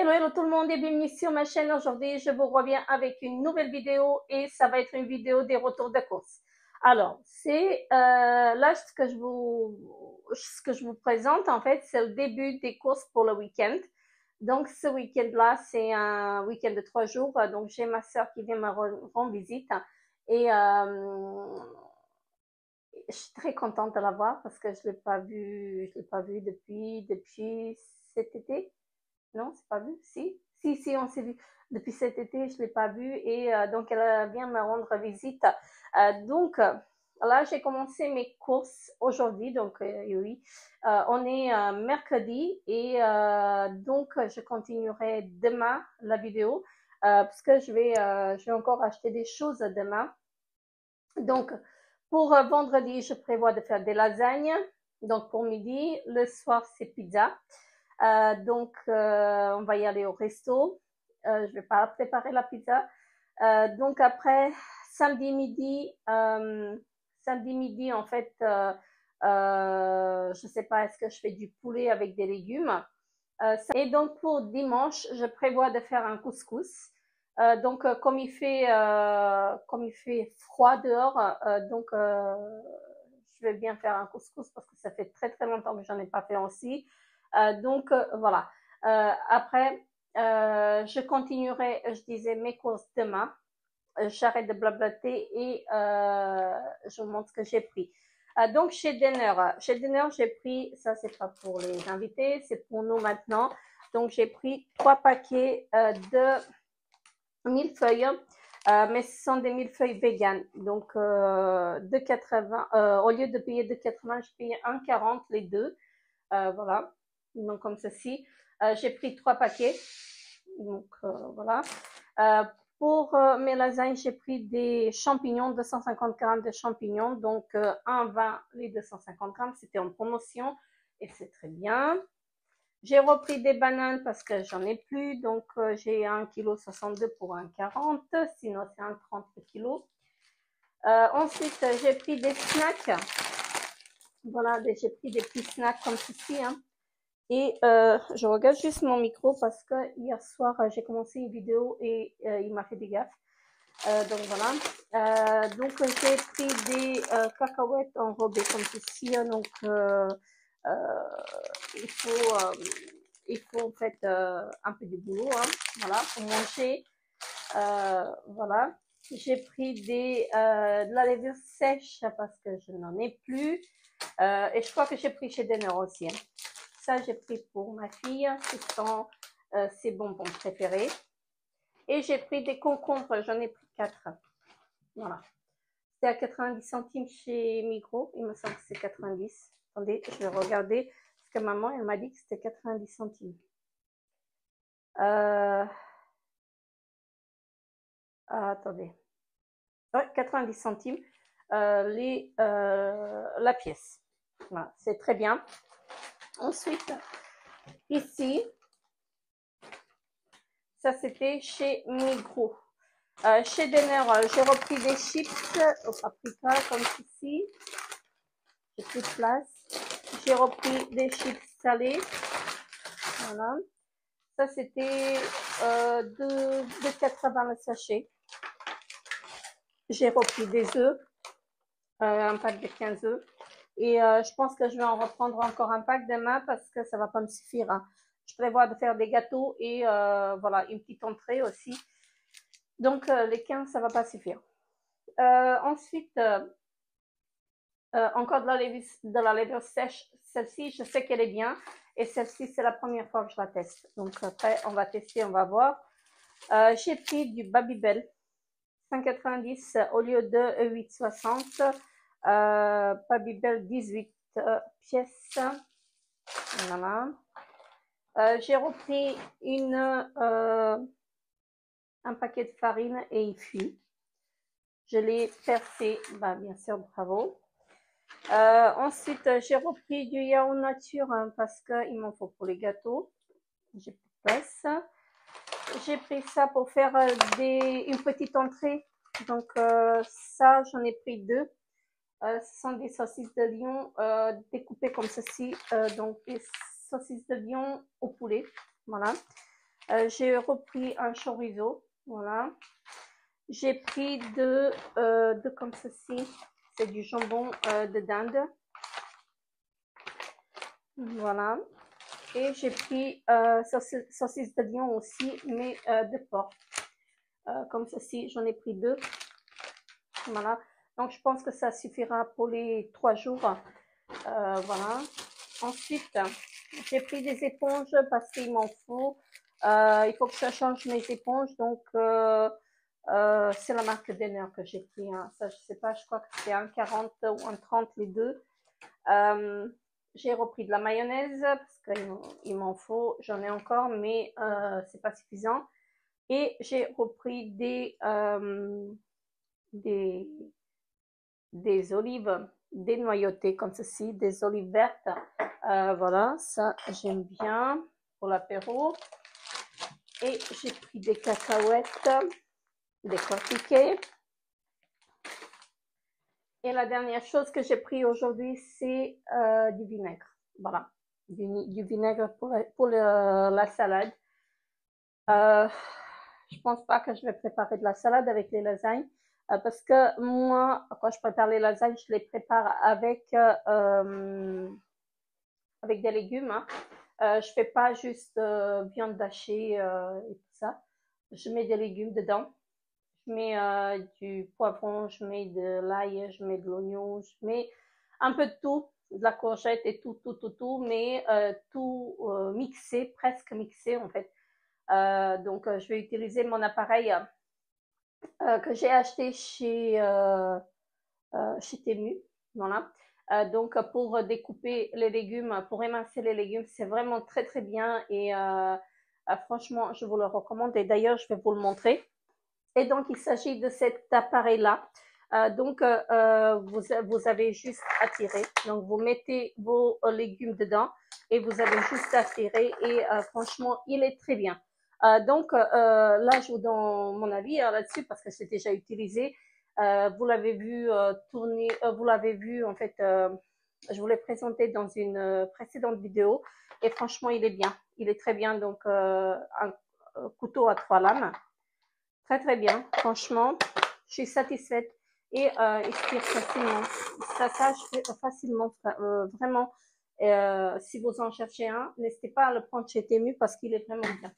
Hello, hello tout le monde et bienvenue sur ma chaîne. Aujourd'hui, je vous reviens avec une nouvelle vidéo et ça va être une vidéo des retours de course. Alors, c'est là ce que je vous présente en fait, c'est le début des courses pour le week-end. Donc, ce week-end-là, c'est un week-end de 3 jours. Donc, j'ai ma soeur qui vient me rendre visite et je suis très contente de la voir parce que je l'ai pas vue depuis cet été. Non, c'est pas vu. Si, on s'est vu. Depuis cet été, je l'ai pas vu et donc elle vient me rendre visite. Là, j'ai commencé mes courses aujourd'hui. Donc oui, on est mercredi et donc je continuerai demain la vidéo parce que je vais encore acheter des choses demain. Donc pour vendredi, je prévois de faire des lasagnes. Donc pour midi, le soir c'est pizza. On va y aller au resto. Je vais pas préparer la pizza. Donc après, samedi midi, en fait, je sais pas, est-ce que je fais du poulet avec des légumes. Et donc pour dimanche, je prévois de faire un couscous. Comme il fait froid dehors, je vais bien faire un couscous parce que ça fait très très longtemps que j'en ai pas fait aussi. Voilà. Après, je continuerai, je disais, mes courses demain. J'arrête de blablater et je vous montre ce que j'ai pris. Donc, chez Denner, j'ai pris, ça c'est pas pour les invités, c'est pour nous maintenant. Donc, j'ai pris 3 paquets de millefeuilles. Mais ce sont des millefeuilles vegan. Donc, 2,80, au lieu de payer 2,80, je paye 1,40 les deux. Voilà. Donc, comme ceci. J'ai pris 3 paquets. Donc, voilà. Pour mes lasagnes, j'ai pris des champignons, 250 grammes de champignons. Donc, 1,20 les 250 grammes. C'était en promotion et c'est très bien. J'ai repris des bananes parce que j'en ai plus. Donc, j'ai 1,62 kg pour 1,40 kg. Sinon, c'est 1,30 kg le kilo. Ensuite, j'ai pris des snacks. Voilà, j'ai pris des petits snacks comme ceci. Hein. Et je regarde juste mon micro parce que hier soir, j'ai commencé une vidéo et il m'a fait des gaffes. Donc voilà. Donc j'ai pris des cacahuètes enrobées comme ceci. Donc il faut en fait un peu de boulot. Hein, voilà, pour manger. Voilà. J'ai pris de la levure sèche parce que je n'en ai plus. Et je crois que j'ai pris chez Denner aussi. Hein. Ça, j'ai pris pour ma fille. Ce sont ses bonbons préférés. Et j'ai pris des concombres. J'en ai pris 4. Voilà. C'est à 90 centimes chez Migros. Il me semble que c'est 90. Attendez, je vais regarder. Parce que maman, elle m'a dit que c'était 90 centimes. Attendez. Ouais, 90 centimes la pièce. Voilà, c'est très bien. Ensuite, ici, ça c'était chez Migros. Chez Denner, j'ai repris des chips au paprika comme ceci. J'ai plus de place. J'ai repris des chips salés. Voilà. Ça c'était 2,80 le sachet. J'ai repris des œufs, un pack de 15 œufs. Et je pense que je vais en reprendre encore un pack demain parce que ça va pas me suffire. Hein. Je prévois de faire des gâteaux et voilà, une petite entrée aussi. Donc les 15, ça va pas suffire. Ensuite, encore de la levure sèche. Celle-ci, je sais qu'elle est bien. Et celle-ci, c'est la première fois que je la teste. Donc après, on va tester, on va voir. J'ai pris du Babybel. 5,90 au lieu de 8,60. Babybel 18 pièces. Voilà. J'ai repris un paquet de farine et il fuit. Je l'ai percé, bah, bien sûr, bravo. Ensuite, j'ai repris du yaourt nature hein, parce qu'il m'en faut pour les gâteaux. J'ai plus de place. J'ai pris ça pour faire une petite entrée. Donc ça, j'en ai pris 2. Ce sont des saucisses de lion découpées comme ceci. Donc des saucisses de lion au poulet. Voilà. J'ai repris un chorizo, voilà. J'ai pris comme ceci, c'est du jambon de dinde, voilà. Et j'ai pris saucisse de lion aussi, mais de porc, comme ceci, j'en ai pris 2, voilà. Donc je pense que ça suffira pour les 3 jours, voilà. Ensuite, j'ai pris des éponges parce qu'il m'en faut. Il faut que je change mes éponges, donc c'est la marque Denner que j'ai pris, hein. Ça je sais pas, je crois que c'est 1,40 ou 1,30 les deux. J'ai repris de la mayonnaise parce qu'il m'en faut, j'en ai encore, mais c'est pas suffisant. Et j'ai repris des olives dénoyautées comme ceci, des olives vertes. Voilà, ça j'aime bien pour l'apéro. Et j'ai pris des cacahuètes décortiquées. Et la dernière chose que j'ai pris aujourd'hui, c'est du vinaigre. Voilà, du vinaigre pour la salade. Je pense pas que je vais préparer de la salade avec les lasagnes. Parce que moi, quand je prépare les lasagnes, je les prépare avec des légumes, hein. Je fais pas juste viande hachée et tout ça. Je mets des légumes dedans. Je mets du poivron, je mets de l'ail, je mets de l'oignon, je mets un peu de tout, de la courgette et tout, mais tout mixé, presque mixé en fait. Donc je vais utiliser mon appareil que j'ai acheté chez Temu, voilà. Donc pour découper les légumes, pour émincer les légumes, c'est vraiment très très bien et franchement je vous le recommande et d'ailleurs je vais vous le montrer. Et donc il s'agit de cet appareil là. Donc vous avez juste à tirer, donc vous mettez vos légumes dedans et vous avez juste à tirer et franchement il est très bien. Donc là je vous donne mon avis là-dessus parce que c'est déjà utilisé. Vous l'avez vu tourner, vous l'avez vu en fait, je vous l'ai présenté dans une précédente vidéo et franchement il est bien, il est très bien. Donc un couteau à 3 lames, très très bien, franchement je suis satisfaite et il se tire facilement, ça s'achète facilement, vraiment. Si vous en cherchez un, n'hésitez pas à le prendre chez Temu parce qu'il est vraiment bien.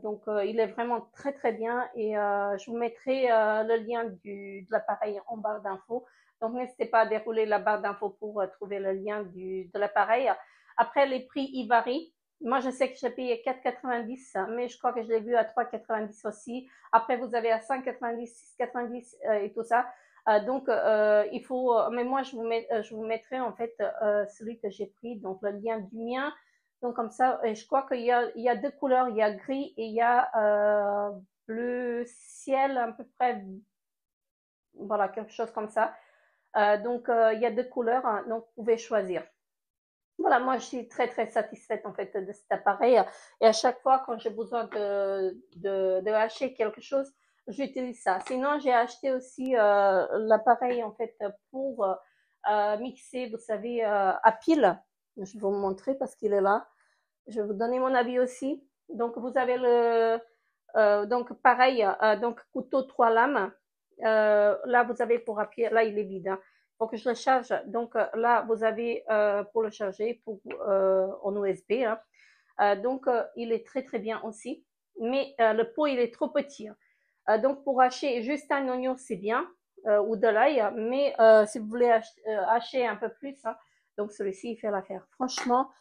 Donc il est vraiment très très bien et je vous mettrai le lien de l'appareil en barre d'infos. Donc n'hésitez pas à dérouler la barre d'infos pour trouver le lien de l'appareil. Après les prix ils varient. Moi je sais que j'ai payé 4,90 mais je crois que je l'ai vu à 3,90 aussi. Après vous avez à 5,90, 6,90 et tout ça. Donc il faut, mais moi je vous mettrai en fait celui que j'ai pris, donc le lien du mien. Donc comme ça, je crois qu'il y a 2 couleurs, il y a gris et il y a bleu ciel à peu près, voilà, quelque chose comme ça. Donc il y a 2 couleurs, hein, donc vous pouvez choisir. Voilà, moi je suis très très satisfaite en fait de cet appareil et à chaque fois quand j'ai besoin de hacher quelque chose, j'utilise ça. Sinon j'ai acheté aussi l'appareil en fait pour mixer, vous savez, à pile. Je vais vous montrer parce qu'il est là. Je vais vous donner mon avis aussi. Donc vous avez donc pareil, donc couteau 3 lames. Là vous avez pour appuyer, là il est vide, hein. Pour que je le charge, donc là vous avez pour le charger en USB, hein. Donc il est très très bien aussi, mais le pot il est trop petit, hein. Donc pour hacher juste un oignon c'est bien, ou de l'ail, mais si vous voulez hacher un peu plus, hein, donc celui-ci il fait l'affaire. Franchement,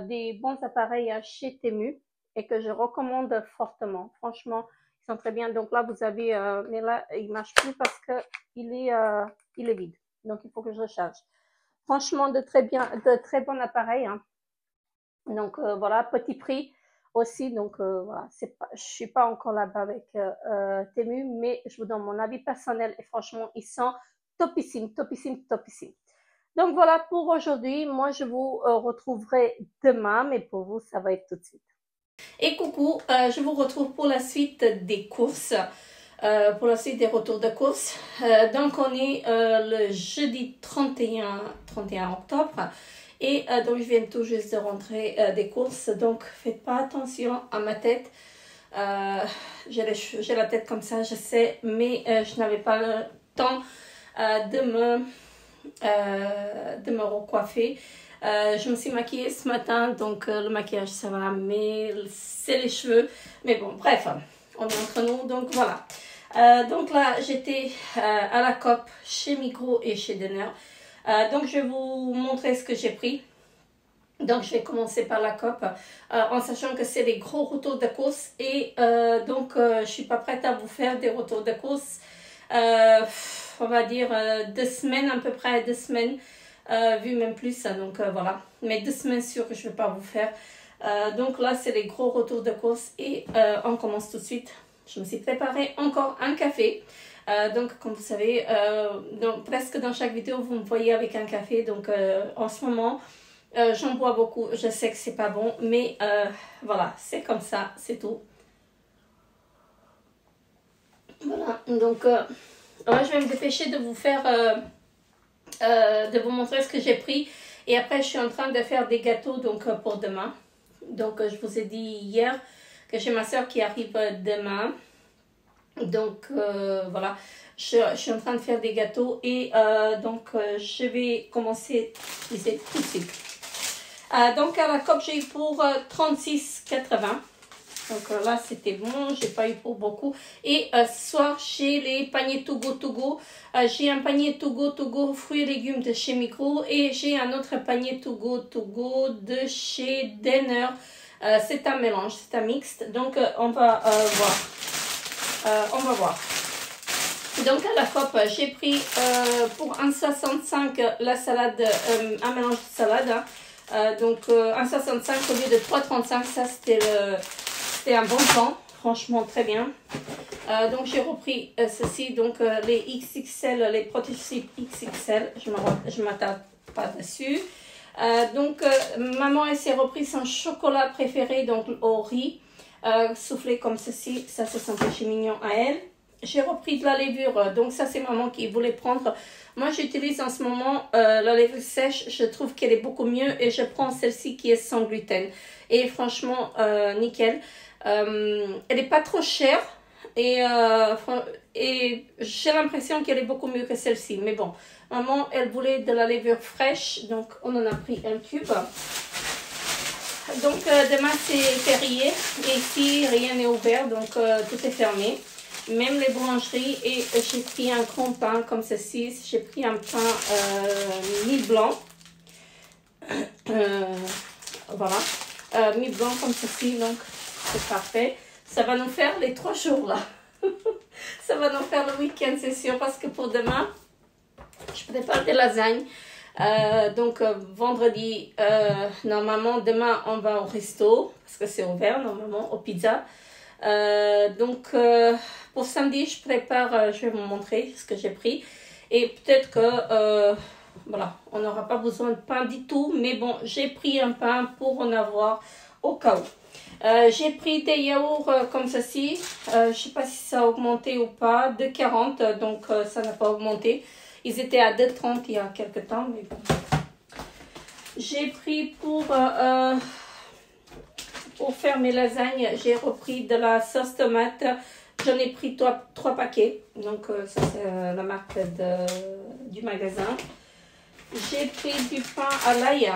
des bons appareils chez Temu et que je recommande fortement. Franchement, ils sont très bien. Donc là vous avez, mais là il marche plus parce que il est vide. Donc il faut que je le charge. Franchement, de très bons appareils, hein. Donc voilà, petit prix aussi. Donc voilà, je suis pas encore là-bas avec Temu, mais je vous donne mon avis personnel et franchement, ils sont topissimes, topissimes, topissimes. Donc voilà pour aujourd'hui. Moi, je vous retrouverai demain, mais pour vous, ça va être tout de suite. Et coucou, je vous retrouve pour la suite des courses. Pour la suite des retours de course. Donc on est le jeudi 31 octobre Et donc je viens tout juste de rentrer des courses, donc faites pas attention à ma tête. J'ai la tête comme ça, je sais, mais je n'avais pas le temps de me recoiffer. Je me suis maquillée ce matin, donc le maquillage ça va, mais c'est les cheveux. Mais bon, bref, on est entre nous, donc voilà. Donc là, j'étais à la COP chez Migros et chez Denner. Donc je vais vous montrer ce que j'ai pris. Donc je vais commencer par la COP en sachant que c'est les gros retours de course et donc je suis pas prête à vous faire des retours de course. On va dire 2 semaines à peu près, 2 semaines, vu même plus, donc voilà. Mais 2 semaines sûres que je vais pas vous faire. Donc là c'est les gros retours de course et on commence tout de suite. Je me suis préparé encore un café. Donc comme vous savez, donc, presque dans chaque vidéo vous me voyez avec un café. Donc en ce moment j'en bois beaucoup. Je sais que c'est pas bon, mais voilà, c'est comme ça, c'est tout. Voilà, donc moi je vais me dépêcher de vous faire, de vous montrer ce que j'ai pris. Et après je suis en train de faire des gâteaux donc pour demain. Donc je vous ai dit hier que j'ai ma soeur qui arrive demain. Donc voilà, je suis en train de faire des gâteaux et donc je vais commencer tout de suite. Donc à la COP j'ai eu pour 36,80. Donc là c'était bon, j'ai pas eu pour beaucoup. Et ce soir chez les paniers To Go, j'ai un panier To Go fruits et légumes de chez Migros et j'ai un autre panier To Go de chez Denner. C'est un mélange, c'est un mixte. Donc on va voir. Donc à la COP j'ai pris pour 1,65 la salade, un mélange de salade. Donc 1,65 au lieu de 3,35, ça c'était un bon plan, franchement très bien. Donc j'ai repris ceci, donc les XXL, les prototypes XXL, je m'attarde pas dessus. Donc maman elle s'est repris son chocolat préféré, donc au riz, soufflé comme ceci, ça c'est son péché mignon à elle. J'ai repris de la levure, donc ça c'est maman qui voulait prendre. Moi j'utilise en ce moment la levure sèche, je trouve qu'elle est beaucoup mieux et je prends celle-ci qui est sans gluten. Et franchement nickel, elle n'est pas trop chère et j'ai l'impression qu'elle est beaucoup mieux que celle-ci. Mais bon, maman elle voulait de la levure fraîche, donc on en a pris un cube. Donc demain c'est férié et ici rien n'est ouvert, donc tout est fermé. Même les boulangeries, et j'ai pris un grand pain comme ceci, j'ai pris un pain mi-blanc, voilà, mi-blanc comme ceci, donc c'est parfait. Ça va nous faire les 3 jours là, ça va nous faire le week-end c'est sûr, parce que pour demain, je prépare des lasagnes. Donc vendredi, normalement demain on va au resto, parce que c'est ouvert normalement, au pizza. Donc pour samedi je prépare, je vais vous montrer ce que j'ai pris et peut-être que voilà, on n'aura pas besoin de pain du tout, mais bon j'ai pris un pain pour en avoir au cas où. J'ai pris des yaourts comme ceci, je sais pas si ça a augmenté ou pas, de 40, donc ça n'a pas augmenté, ils étaient à 2,30 il y a quelques temps, mais bon. J'ai pris pour faire mes lasagnes, j'ai repris de la sauce tomate. J'en ai pris 3 paquets. Donc ça c'est la marque du magasin. J'ai pris du pain à l'ail.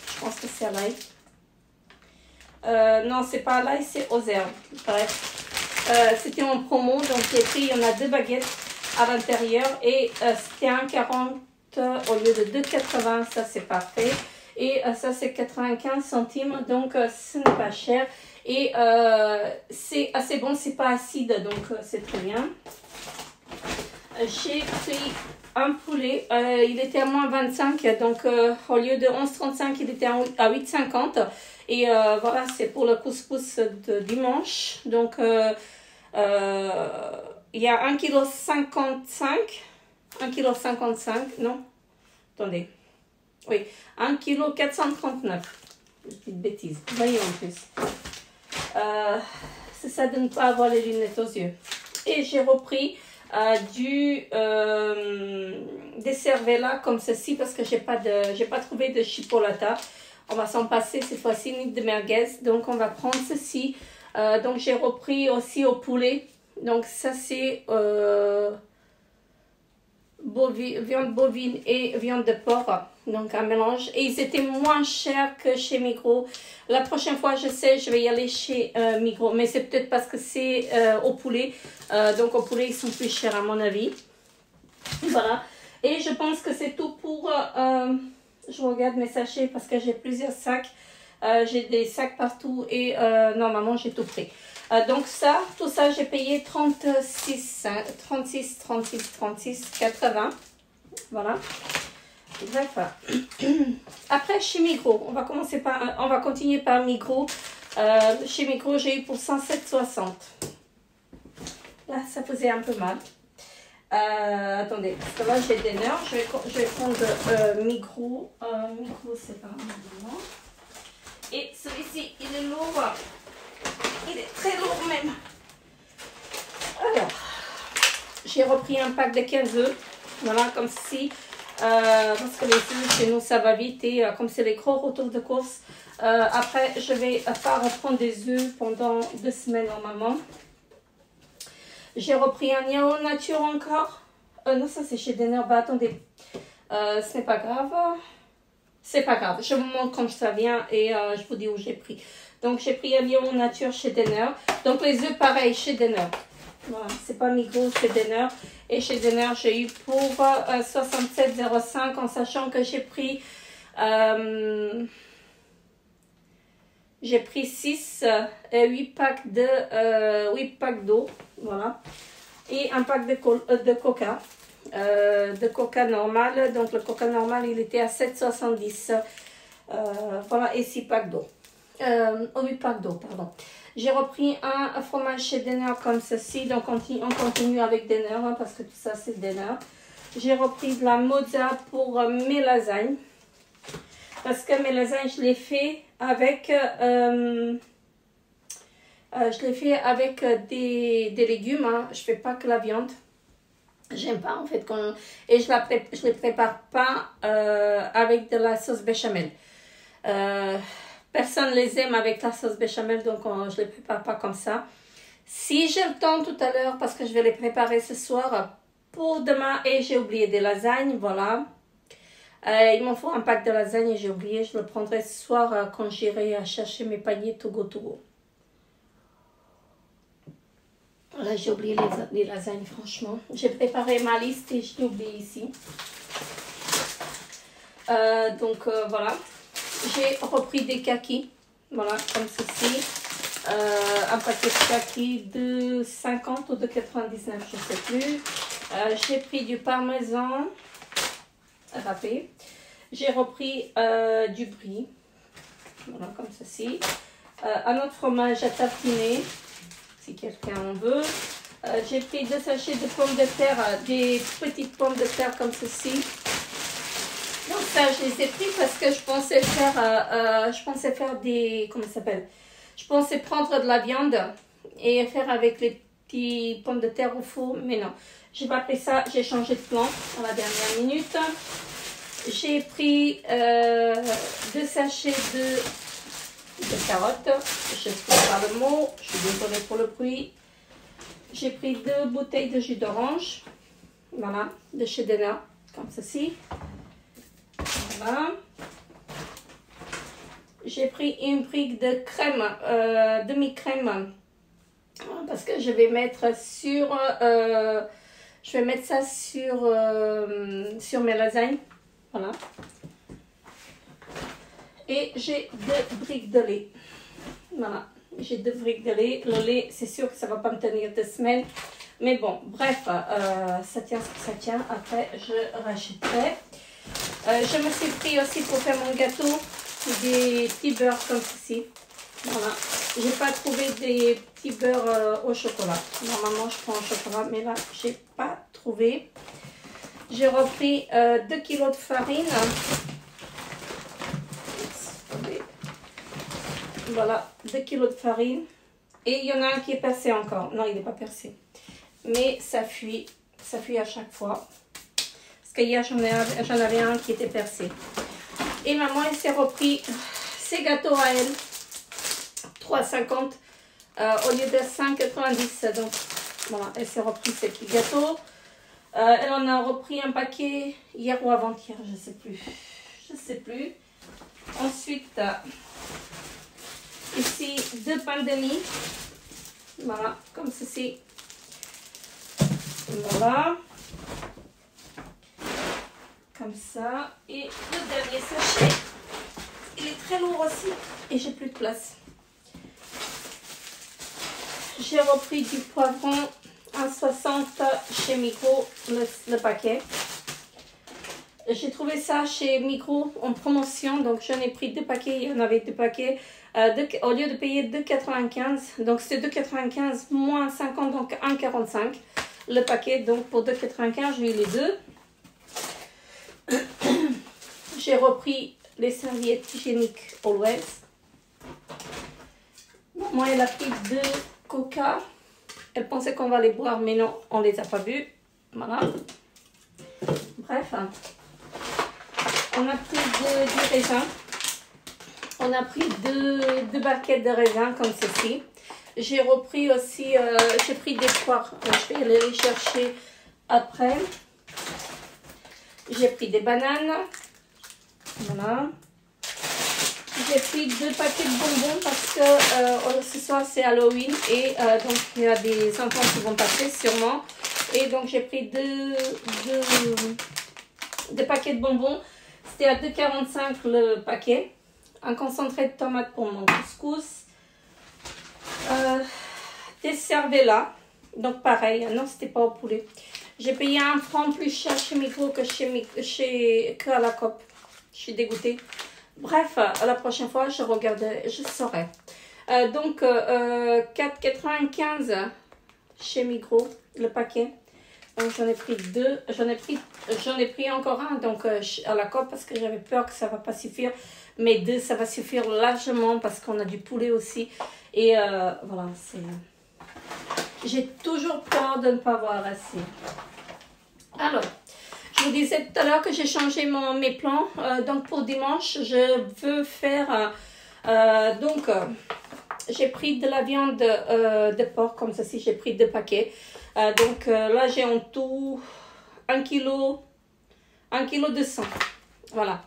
Je pense que c'est à l'ail. Non, c'est pas à l'ail, c'est aux herbes. Bref. C'était en promo. Donc j'ai pris, il y en a 2 baguettes à l'intérieur. Et c'était 1,40 au lieu de 2,80. Ça c'est parfait. Et ça c'est 95 centimes, donc ce n'est pas cher. Et c'est assez bon, c'est pas acide, donc c'est très bien. J'ai pris un poulet, il était à moins 25, donc au lieu de 11,35, il était à 8,50. Et voilà, c'est pour le couscous de dimanche. Donc il y a 1,55 kg, 1,55 kg, non, attendez. Oui, 1,439 kg. Je dis de bêtises. Voyons en plus. C'est ça de ne pas avoir les lunettes aux yeux. Et j'ai repris des cervelas comme ceci parce que j'ai pas trouvé de chipolata. On va s'en passer cette fois-ci, ni de merguez. Donc on va prendre ceci. Donc j'ai repris aussi au poulet. Donc ça c'est viande bovine et viande de porc. Donc un mélange. Et ils étaient moins chers que chez Migros. La prochaine fois, je sais, je vais y aller chez Migros. Mais c'est peut-être parce que c'est au poulet. Donc au poulet, ils sont plus chers à mon avis. Voilà. Et je pense que c'est tout pour... je regarde mes sachets parce que j'ai plusieurs sacs. J'ai des sacs partout et normalement, j'ai tout pris. Donc ça, tout ça, j'ai payé 36, 80. Voilà. Bref. Après, chez Migros, on va continuer par Migros. Chez Migros, j'ai eu pour 107,60. Là, ça faisait un peu mal. Attendez, parce que là, j'ai des nerfs. Je vais prendre Migros. Migros, c'est pas un. Et celui-ci, il est lourd. Il est très lourd même. Alors, j'ai repris un pack de 15 œufs. Voilà, comme ceci. Parce que les œufs, chez nous, ça va vite. Et comme c'est les gros retours de course, après, je vais pas reprendre des œufs pendant 2 semaines normalement. J'ai repris un yaourt nature encore. Non, ça c'est chez Denner. Bah, attendez. Ce n'est pas grave. C'est pas grave. Je vous montre quand ça vient et je vous dis où j'ai pris. Donc, j'ai pris un yaourt nature chez Denner. Donc, les œufs, pareil, chez Denner. Voilà, c'est pas Migros, c'est Denner. Et chez Denner, j'ai eu pour 67,05 en sachant que j'ai pris 6 et 8 packs d'eau. Voilà. Et un pack de coca. De coca normal. Donc, le coca normal, il était à 7,70. Voilà, et 6 packs d'eau. 8 packs d'eau, pardon. J'ai repris un fromage chez Denner comme ceci. Donc, on continue avec Denner hein, parce que tout ça, c'est Denner. J'ai repris de la mozza pour mes lasagnes. Parce que mes lasagnes, je les fais avec, des légumes. Hein. Je ne fais pas que la viande. J'aime pas en fait. Et je les prépare pas avec de la sauce béchamel. Personne les aime avec la sauce béchamel, donc je ne les prépare pas comme ça. Si j'ai le temps tout à l'heure, parce que je vais les préparer ce soir pour demain, et j'ai oublié des lasagnes, voilà. Il m'en faut un pack de lasagnes et j'ai oublié, je le prendrai ce soir quand j'irai chercher mes paniers Togo. Là, j'ai oublié les lasagnes, franchement. J'ai préparé ma liste et je l'ai oublié ici. Voilà. J'ai repris des kakis, voilà, comme ceci. Un paquet de kakis de 50 ou de 99, je ne sais plus. J'ai pris du parmesan râpé. J'ai repris du brie, voilà, comme ceci. Un autre fromage à tartiner, si quelqu'un en veut. J'ai pris 2 sachets de pommes de terre, des petites pommes de terre comme ceci. Donc ça, je les ai pris parce que je pensais faire des, comment ça s'appelle? Je pensais prendre de la viande et faire avec les petites pommes de terre au four, mais non. J'ai pas pris ça, j'ai changé de plan à la dernière minute. J'ai pris 2 sachets de carottes, je ne sais pas le mot, je suis désolée pour le bruit. J'ai pris 2 bouteilles de jus d'orange, voilà, de chez Denner, comme ceci. Voilà. J'ai pris une brique de crème, demi-crème, parce que je vais mettre ça sur mes lasagnes. Voilà. Et j'ai 2 briques de lait. Voilà. J'ai 2 briques de lait. Le lait, c'est sûr que ça ne va pas me tenir 2 semaines. Mais bon, bref, ça tient ce que ça tient. Après, je rachèterai. Je me suis pris aussi pour faire mon gâteau des petits beurres comme ceci. Voilà. J'ai pas trouvé des petits beurres au chocolat. Normalement, je prends au chocolat, mais là, j'ai pas trouvé. J'ai repris 2 kg de farine. Voilà, 2 kg de farine. Et il y en a un qui est percé encore. Non, il n'est pas percé. Mais ça fuit. ça fuit à chaque fois. Parce qu'hier, j'en avais un qui était percé. Et maman, elle s'est repris ses gâteaux à elle. 3,50 au lieu de 5,90. Donc, voilà, elle s'est repris ses petits gâteaux. Elle en a repris un paquet hier ou avant-hier, je ne sais plus. Je ne sais plus. Ensuite, ici, 2 pains de mie. Voilà, comme ceci. Voilà. Comme ça. Et le dernier sachet. Il est très lourd aussi. Et j'ai plus de place. J'ai repris du poivron 1,60 chez Migros, le paquet. J'ai trouvé ça chez Migros en promotion, donc j'en ai pris 2 paquets. Il y en avait 2 paquets. Au lieu de payer 2,95, donc c'était 2,95 moins 50, donc 1,45 le paquet. Donc pour 2,95, j'ai eu les 2. J'ai repris les serviettes hygiéniques Always. Moi, elle a pris 2 Coca. Elle pensait qu'on va les boire, mais non, on les a pas vus. Voilà. Bref. On a pris du raisin. On a pris 2 barquettes de raisin comme ceci. J'ai repris aussi, j'ai pris des poires. Je vais aller les chercher après. J'ai pris des bananes. Voilà. J'ai pris 2 paquets de bonbons parce que ce soir c'est Halloween et donc il y a des enfants qui vont passer sûrement. Et donc j'ai pris 2 paquets de bonbons. C'était à 2,45 le paquet. Un concentré de tomate pour mon couscous. Des cervelas. Donc pareil, non c'était pas au poulet. J'ai payé 1 franc plus cher chez Migros que à la COP. Je suis dégoûtée. Bref, la prochaine fois, je regarderai, je saurai. Donc, 4,95 chez Migros, le paquet. Donc, j'en ai pris 2. J'en ai pris encore un donc, à la COP parce que j'avais peur que ça ne va pas suffire. Mais 2, ça va suffire largement parce qu'on a du poulet aussi. Et voilà, c'est... J'ai toujours peur de ne pas avoir assez. Alors... Je vous disais tout à l'heure que j'ai changé mes plans. Donc pour dimanche, je veux faire... j'ai pris de la viande de porc comme ceci. J'ai pris 2 paquets. Donc là, j'ai en tout 1 kg 200. Voilà.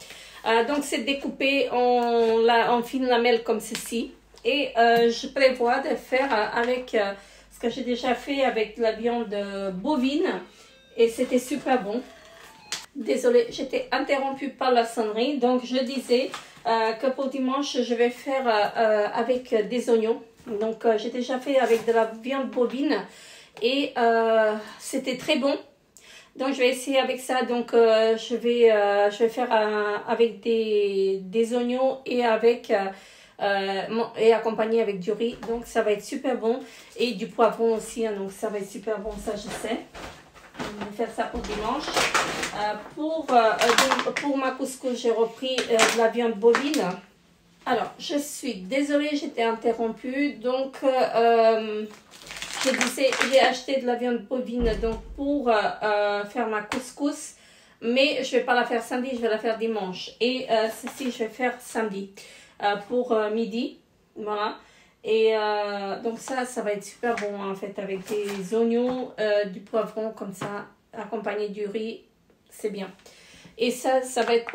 Donc c'est découpé en fines lamelles comme ceci. Et je prévois de faire avec... ce que j'ai déjà fait avec de la viande bovine. Et c'était super bon. Désolée, j'étais interrompue par la sonnerie. Donc, je disais que pour dimanche, je vais faire avec des oignons. Donc, j'ai déjà fait avec de la viande bovine. Et c'était très bon. Donc, je vais essayer avec ça. Donc, je vais faire avec des oignons et avec... et accompagné avec du riz. Donc, ça va être super bon. Et du poivron aussi. Hein, donc, ça va être super bon. Ça, je sais. Je vais faire ça pour dimanche. Pour ma couscous, j'ai repris de la viande bovine. Alors, je suis désolée, j'étais interrompue. Donc, je disais, j'ai acheté de la viande bovine donc, pour faire ma couscous. Mais je ne vais pas la faire samedi, je vais la faire dimanche. Et ceci, je vais faire samedi pour midi. Voilà. Et donc ça va être super bon en fait avec des oignons, du poivron comme ça, accompagné du riz, c'est bien. Et ça va être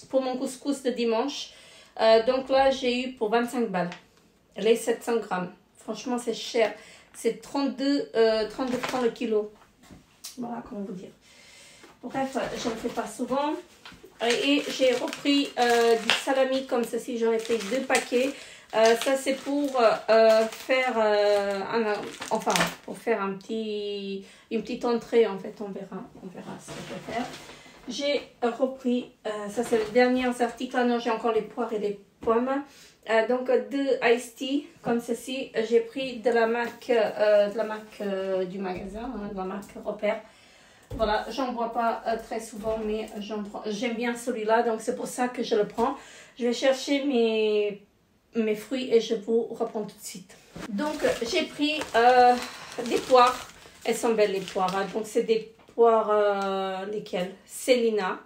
pour mon couscous de dimanche. Donc là, j'ai eu pour 25 balles, les 700 grammes. Franchement, c'est cher. C'est 32 francs le kilo. Voilà, comment vous dire. Bref, je ne le fais pas souvent. Et j'ai repris du salami comme ceci, j'en ai pris 2 paquets. Ça c'est pour faire une petite entrée en fait, on verra ce que je vais faire. J'ai repris, ça c'est le dernier article, non j'ai encore les poires et les pommes. Donc 2 iced tea comme ceci, j'ai pris de la marque du magasin, hein, de la marque Repère. Voilà, j'en bois pas très souvent, mais j'aime bien celui-là, donc c'est pour ça que je le prends. Je vais chercher mes fruits et je vous reprends tout de suite. Donc j'ai pris des poires. elles sont belles les poires. Hein. Donc c'est des poires, lesquelles? Célina.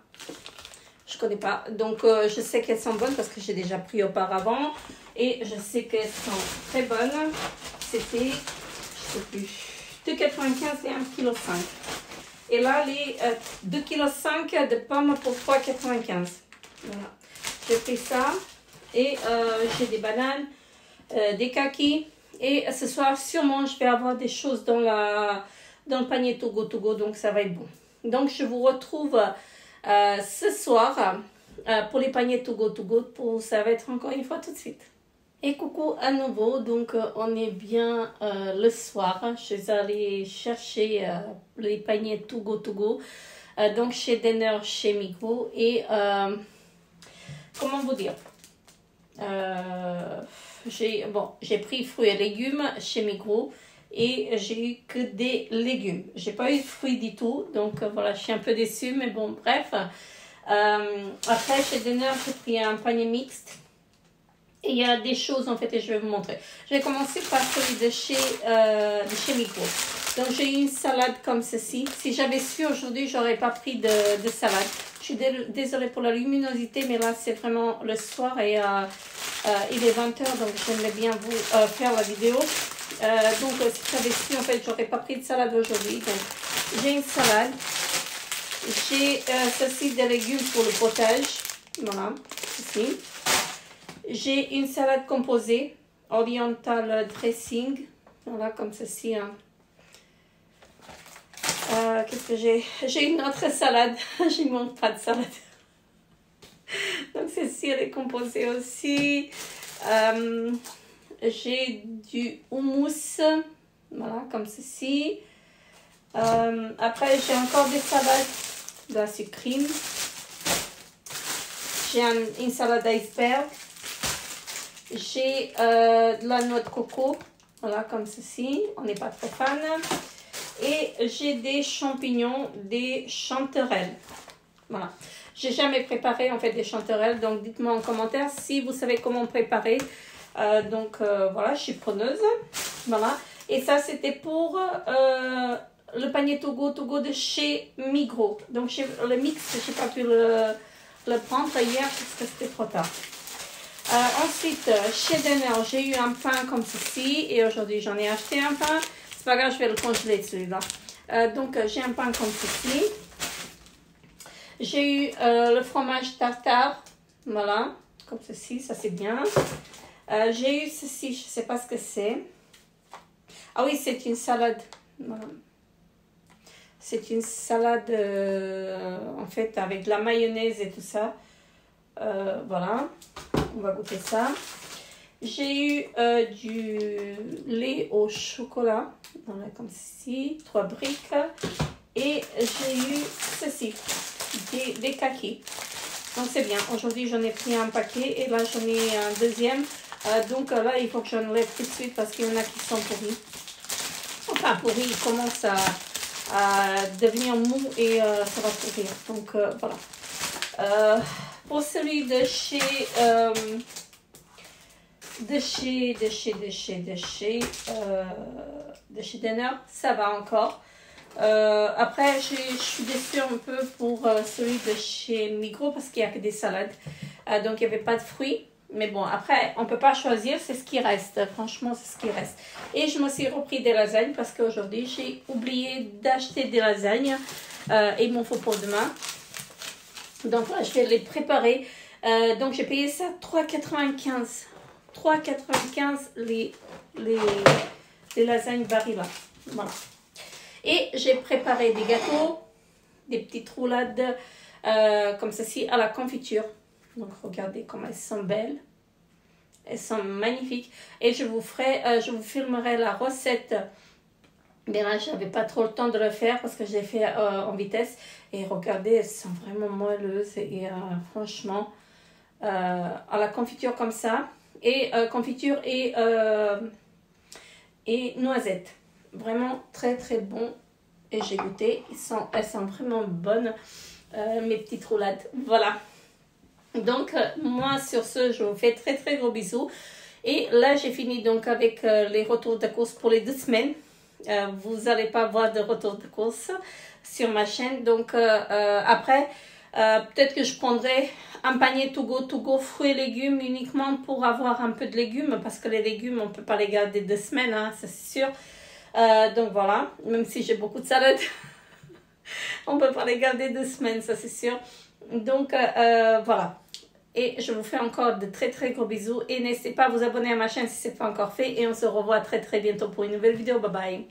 Je connais pas. Donc je sais qu'elles sont bonnes parce que j'ai déjà pris auparavant. Et je sais qu'elles sont très bonnes. C'était, je sais plus, 2,95 et 1,5 kg. Et là, les 2,5 kg de pommes pour 3,95. Voilà. J'ai pris ça. Et j'ai des bananes, des kakis. Et ce soir, sûrement, je vais avoir des choses dans le panier Togo Togo. Donc, ça va être bon. Donc, je vous retrouve ce soir pour les paniers Togo Togo. Ça va être encore une fois tout de suite. Et coucou à nouveau, donc on est bien le soir. Je suis allée chercher les paniers Togo Togo, donc chez Denner, chez Migros. Et comment vous dire, j'ai pris fruits et légumes chez Migros et j'ai eu que des légumes. J'ai pas eu de fruits du tout, donc voilà, je suis un peu déçue, mais bon, bref. Après, chez Denner, j'ai pris un panier mixte. Et il y a des choses en fait et je vais vous montrer. Je vais commencer par celui de chez Migros. Donc j'ai eu une salade comme ceci. Si j'avais su aujourd'hui, j'aurais pas pris de salade. Je suis désolée pour la luminosité, mais là c'est vraiment le soir et il est 20 h, donc j'aimerais bien vous faire la vidéo. Donc si j'avais su, en fait, j'aurais pas pris de salade aujourd'hui. Donc j'ai une salade. J'ai ceci des légumes pour le potage. Voilà, ceci. J'ai une salade composée, oriental dressing, voilà comme ceci. Hein. Qu'est-ce que j'ai? J'ai une autre salade, je ne manque pas de salade. Donc ceci, elle est composée aussi. J'ai du houmous, voilà comme ceci. Après, j'ai encore des salades de la sucrine. J'ai une salade d'iceberg. J'ai de la noix de coco, voilà comme ceci, on n'est pas trop fan. Et j'ai des champignons, des chanterelles. Voilà, j'ai jamais préparé en fait des chanterelles, donc dites-moi en commentaire si vous savez comment préparer. Voilà, je suis preneuse. Voilà, et ça c'était pour le panier Togo de chez Migros. Donc le mix, je n'ai pas pu le prendre hier parce que c'était trop tard. Ensuite, chez Denner, j'ai eu un pain comme ceci et aujourd'hui j'en ai acheté un pain. C'est pas grave, je vais le congeler celui-là. Donc j'ai un pain comme ceci. J'ai eu le fromage tartare, voilà, comme ceci, ça c'est bien. J'ai eu ceci, je sais pas ce que c'est. Ah oui, c'est une salade. Voilà. C'est une salade en fait avec de la mayonnaise et tout ça. Voilà, on va goûter ça. J'ai eu du lait au chocolat, voilà, comme ceci, 3 briques. Et j'ai eu ceci, des kakis. Donc c'est bien, aujourd'hui j'en ai pris un paquet et là j'en ai un deuxième. Donc là il faut que j'en enlève tout de suite parce qu'il y en a qui sont pourris. Enfin pourris, ils commencent à devenir mou et ça va pourrir. Donc voilà. Pour celui de chez Denner, ça va encore. Après, je suis déçue un peu pour celui de chez Migros parce qu'il n'y a que des salades. Donc, il n'y avait pas de fruits. Mais bon, après, on ne peut pas choisir, c'est ce qui reste. Franchement, c'est ce qui reste. Et je me suis repris des lasagnes parce qu'aujourd'hui, j'ai oublié d'acheter des lasagnes. Et il m'en faut pour demain. Donc là, je vais les préparer. Donc j'ai payé ça 3,95. 3,95 les lasagnes Barilla. Voilà. Et j'ai préparé des gâteaux, des petites roulades comme ceci à la confiture. Donc regardez comment elles sont belles. Elles sont magnifiques. Et je vous filmerai la recette. Mais là, je n'avais pas trop le temps de le faire parce que j'ai fait en vitesse. Et regardez, elles sont vraiment moelleuses. Et franchement, à la confiture comme ça. Et confiture et noisettes. Vraiment très très bon. Et j'ai goûté. Elles sont vraiment bonnes. Mes petites roulades. Voilà. Donc, moi, sur ce, je vous fais très très gros bisous. Et là, j'ai fini donc avec les retours de course pour les 2 semaines. vous n'allez pas voir de retour de course sur ma chaîne. Donc après, peut-être que je prendrai un panier to go fruits et légumes uniquement pour avoir un peu de légumes, parce que les légumes on peut pas les garder 2 semaines, hein, ça c'est sûr. Donc voilà, même si j'ai beaucoup de salade, on peut pas les garder 2 semaines, ça c'est sûr. Donc voilà. Et je vous fais encore de très gros bisous. Et n'hésitez pas à vous abonner à ma chaîne si ce n'est pas encore fait. Et on se revoit très bientôt pour une nouvelle vidéo. Bye bye.